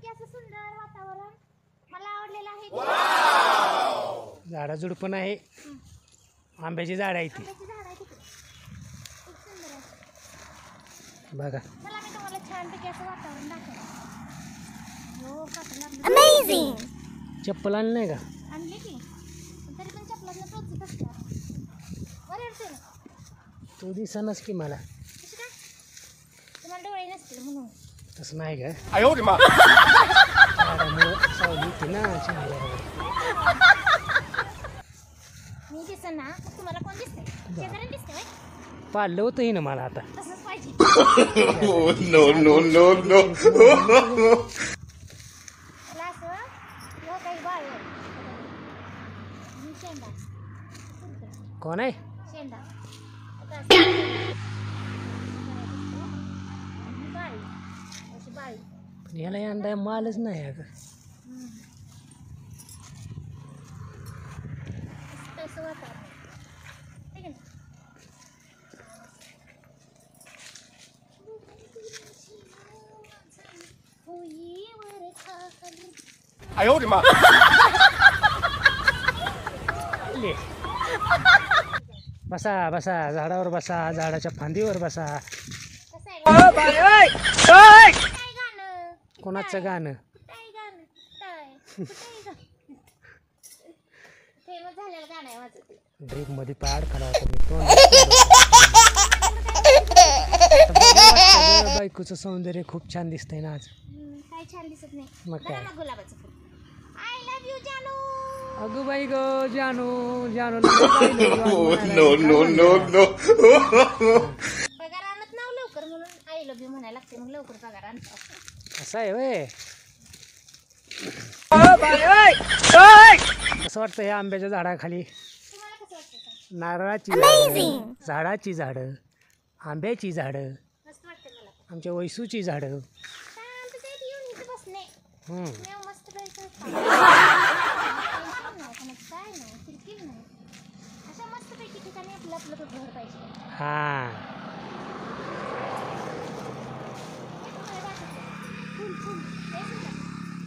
छानपैकी असं सुंदर वातावरण मला आवडलेलं आहे. झाडाझुडपण आहे, आंब्याची झाड आहे ती. आंब्याची झाड आहे तिकडे, खूप सुंदर आहे बघा. चला मी तुम्हाला छानपैकी असं वातावरण दाखवते. हो अमेझिंग. चप्पल आणली नाही का? आणली की तरी पण चपलातनं टोचत असतात. बरं अडचण तू दिसनास की मला. कशी काय तुम्हाला डोळे नसतील म्हणून. तसं नाही का? झाडामुळं सावली येते ना चेहऱ्यावर. मी दिसन ना मग तुम्हाला कोण दिसते? शेजारी दिसते होय? पाळलं होतं ही ना मला आता. तसंच पाहिजे. नो नो नो नो मला असं हो काही बाळ आहे. मी शेंडा कोण आहे? शेंडा आता असं करायचं. आणि बाळी अशी बाळी. पण याला यंदा मालच नाही अगं. तसं वातावरण ठीक आहे ना. होईवर खाली. 哎呦我的妈！ ले. बसा बसा झाडावर बसा, झाडाच्या फांदीवर बसा. कसं आहे काय गाणं? कोणाचं गाणं? कुठंही गाणं कुठंही गाणं फेमस झालेलं गाणं आहे माझं ते. ड्रीप मध्ये पाड खाला होता मी. तोंड बायकोचं सौंदर्य खूप छान दिसतंय ना आज. काय छान दिसत नाही. मग काय? धरा मग गुलाबाचं फुल. आय लव्ह यू जानू. अगं बाई ग जानू जानू. नो नो नो नो पगार आणत नाव लवकर म्हणून आय लव्ह यू म्हणायला लागते. मग लवकर पगार आणतो. असं आहे वय. कसं वाटतं ह्या आंब्याच्या झाडाखाली? तुम्हाला कसं वाटतं का? नारळाची झाडं, झाडाची झाडं, आंब्याची झाडं, मस्त वाटतं मला पण. आमच्या वैसूची झाडं. शांततेत येऊन इथे बसणे. हम्म. मी मस्त पैकी काय नाही किरकिर नाही. अशा मस्त पैकी ठिकाणी आपलं आपलं घर पाहिजे. हा. फुल फुल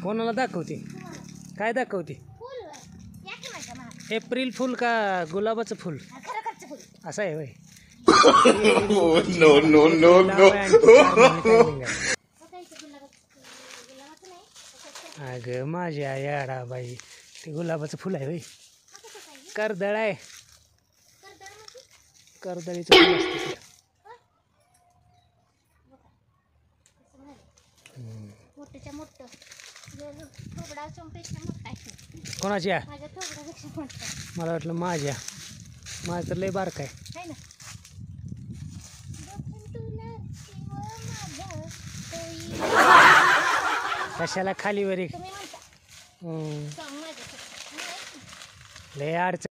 कोणाला दाखवते? काय दाखवते? फुल या की माझ्या महाग एप्रिल फुल का गुलाबाचं फुल? खरं खर्च फुल. असं आहे वय. नो नो नो नो गुलाबाचं नाही अगं माझ्या याडा बाई, ते गुलाबाचं फुल आहे वय. कसं पाहिजे कर्दळ आहे. कर्दळ म्हणजे कर्दळीचं फुल असतं ते. मोठ्याच्या मोठं थोबडा चोंपेक्षा मोठा आहे. कोणाच्या? माझ्या थोबडापेक्षा मोठा मला वाटलं माझ्या. माझं तर लय बारक आहे. आहे ना. तुला शिव माझा तोही. कशाला खाली वरी? तुम्ही म्हणता हम्म. सॉंग माझ्या लय अडचण.